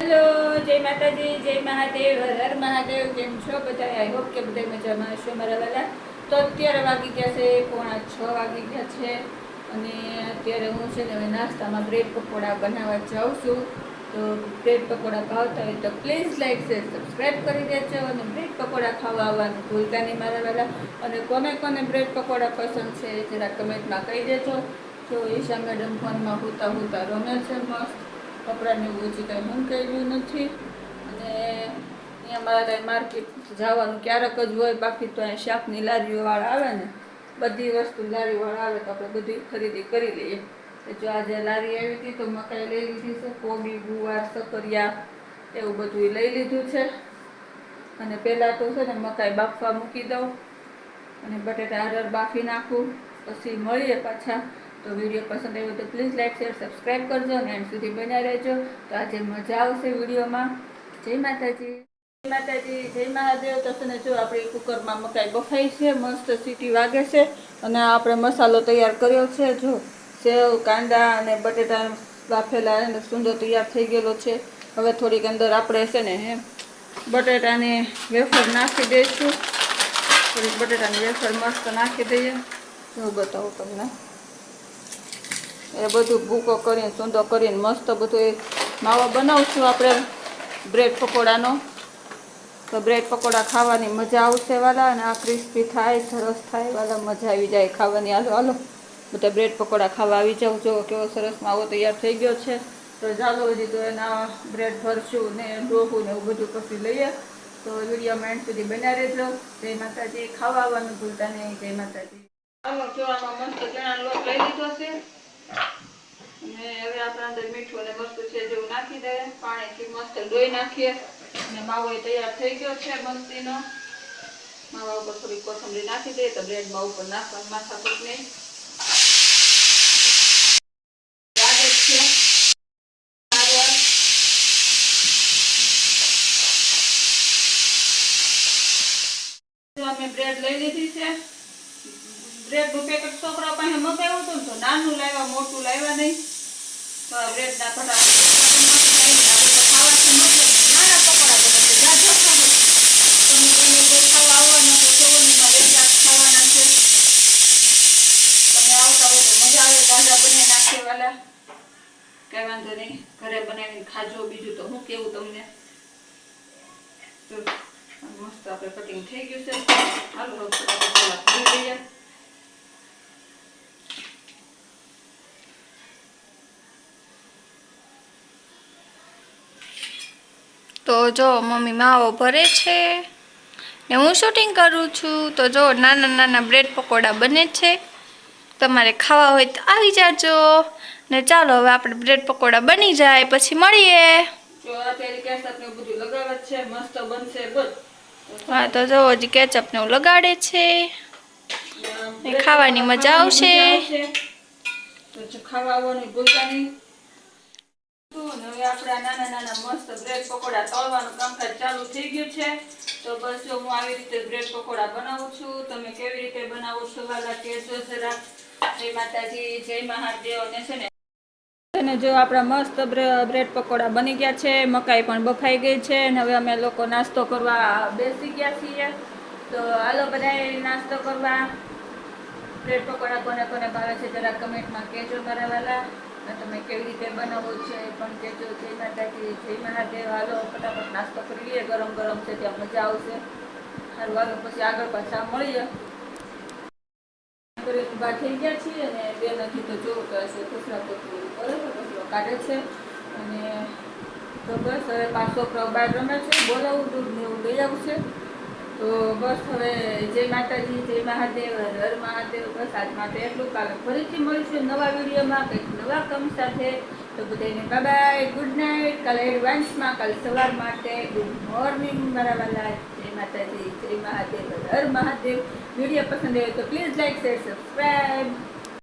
Hello, જય માતાજી, જય મહાદેવ, હર હર મહાદેવ. કેમ છો બધા? આઈ હોપ કે બધા મજામાં હશો મારા વાલા. તો અત્યારે વાગી ગયા છે 5:45 વાગી ગયા છે અને અત્યારે હું છે ને હવે નાસ્તામાં બ્રેડ પકોડા બનાવવા જાઉં છું. તો બ્રેડ પકોડા ભાવતા હોય તો પ્લીઝ લાઈક શેર સબસ્ક્રાઈબ કરી દેજો અને બ્રેડ પકોડા ખાવા આવવાનું ભૂલતા નહીં મારા વાલા. અને કોને બ્રેડ પકોડા પસંદ છે જરા કમેન્ટમાં કહી દેજો. તો ઈશા મેડમ ફોનમાં હુતા રમે છે મસ્ત. કપડાને એવું હજી કાંઈ મૂકાયું નથી અને અહીંયા મારે માર્કેટ જવાનું ક્યારેક જ હોય, બાકી તો અહીંયા શાકની લારીઓવાળા આવે ને, બધી વસ્તુ લારીવાળા આવે તો આપણે બધી ખરીદી કરી લઈએ. જો આજે લારી આવી હતી તો મકાઈ લઈ લીધી છે, કોબી, ગુવાર, સકરિયા એવું બધું લઈ લીધું છે. અને પહેલાં તો છે ને મકાઈ બાફવા મૂકી દઉં અને બટેટા હળદર બાફી નાખું, પછી મળીએ પાછા. તો વિડીયો પસંદ આવ્યો તો પ્લીઝ લાઈક શેર સબસ્ક્રાઈબ કરજો અને એન્ડ સુધી બન્યા રહેજો. તો આજે મજા આવશે વિડીયોમાં. જય માતાજી, જય માતાજી, જય મહાદેવ. તો છે ને જો આપણે કુકરમાં મકાઈ બફાઈ છે, મસ્ત સીટી વાગે છે અને આપણે મસાલો તૈયાર કર્યો છે. જો સેવ, કાંદા અને બટેટા બાફેલા અને સુંદર તૈયાર થઈ ગયેલો છે. હવે થોડીક અંદર આપણે છે ને બટેટાની વેફર નાખી દઈશું. થોડીક બટેટાની વેફર મસ્ત નાખી દઈએ. હું બતાવું તમને. એ બધું ભૂકો કરીને સૂંદો કરીને મસ્ત બધું માવો બનાવશું આપણે બ્રેડ પકોડાનો. તો બ્રેડ પકોડા ખાવાની મજા આવશે વાલા. અને આ ક્રિસ્પી થાય, સરસ થાય વાલા, મજા આવી જાય ખાવાની. હાલો બધા બ્રેડ પકોડા ખાવા આવી જાવ. જો કેવો સરસ માવો તૈયાર થઈ ગયો છે. તો ચાલો હજી તો એના બ્રેડ ભરશું ને ડોહું ને એવું બધું પછી લઈએ. તો વિડીયોમાં એન્ડ સુધી બન્યા રહેજો. જય માતાજી. ખાવા આવવાનું ભૂલતા નહીં. જય માતાજી. ચાલો જો આમાં મસ્ત ચણાનો લોટ લઈ લીધો છે અને હવે આપણે અંદર મીઠું અને મરચું છે જેવું નાખી દઈએ. પાણીથી મસ્ત ધોઈ નાખીએ અને માવો તૈયાર થઈ ગયો છે મસ્તીનો. માવા ઉપર થોડી કોથમરી નાખી દઈએ તો બ્રેડમાં ઉપર નાખવાનું માથાકૂટ નહીં. અમે બ્રેડ લઈ લીધી છે. બ્રેડ નું પેકેટ છોકરા પાસે મગાવ્યું હતું ને તો નાનું લાવ્યા, મોટું લાવ્યા નહીં. તો બ્રેડ ના ફટાફટ ખાવા છે મતલબ નાના પકોડા બનાવશે. જાજો ખાવો તમે કોઈને કોઈ ખાવા આવવાના તો ચોવનીમાં વેચાત ખાવાના છે. તમે આવતા હોય તો મજા આવે. ગાંજા બનાવી નાખીએ વાલા, કઈ વાંધો નહીં. ઘરે બનાવીને ખાજો. બીજું તો હું કેવું તમને. મસ્ત આપણે કટિંગ થઈ ગયું છે. હાલો ફટાફટ કરી દઈએ. તો જો મમ્મી માવો ભરે છે ને હું શૂટિંગ કરું છું. તો જો નાના બ્રેડ પકોડા બને છે. તમારે ખાવા હોય તો આવી જાજો ને. ચાલો હવે આપણે બ્રેડ પકોડા બની જાય પછી મળીએ. જો અત્યારે કેચઅપ ને બધું લગાવે છે, મસ્ત બનશે બસ. હા તો જો હજી કેચઅપ ને લગાડે છે ને ખાવાની મજા આવશે. તો ખાવા આવવાની ભૂલતા નહીં. હવે આપણા નાના મસ્ત બ્રેડ પકોડા તળવાનું કામકાજ ચાલુ થઈ ગયું છે. તો બસ જો હું આવી રીતે બ્રેડ પકોડા બનાવું છું. તમે કેવી રીતે બનાવો છો વાલા કહેજો જરા. જય માતાજી, જય મહાદેવ. અને જો આપણા મસ્ત બ્રેડ પકોડા બની ગયા છે. મકાઈ પણ બફાઈ ગઈ છે અને હવે અમે લોકો નાસ્તો કરવા બેસી ગયા છીએ. તો હાલો બધાએ નાસ્તો કરવા. બ્રેડ પકોડા કોને ભાવે છે જરા કમેન્ટમાં કહેજો મારા વાલા. તમે કેવી રીતે બનાવો છો એ પણ કહેજો. જય માતાજી, જય મહાદેવ. હાલો ફટાફટ નાસ્તો કરી લઈએ. ગરમ ગરમ છે ત્યાં મજા આવશે. સારું હાલો પછી આગળ પાછા મળીએ. બહાર થઈ ગયા છીએ અને બે નથી તો જોવું તો હશે કચરા પોતું બરાબર કચરો કાઢે છે. અને તો બસ હવે 5 છોકરાઓ બહાર રમે છે. બોલાવું દૂધ ને એવું લઈ આવશે. તો બસ હવે જય માતાજી, જય મહાદેવ, હર મહાદેવ. બસ આજ માટે એટલું. કાલે ફરીથી મળીશું નવા વિડીયોમાં કંઈક નવા કામ સાથે. તો બધાને બાય બાય, ગુડ નાઇટ. કાલે એડવાન્સમાં, કાલે સવાર માટે ગુડ મોર્નિંગ મારા વાલા. જય માતાજી, જય મહાદેવ, હર મહાદેવ. વિડીયો પસંદ આવે તો પ્લીઝ લાઈક શેર સબસ્ક્રાઈબ.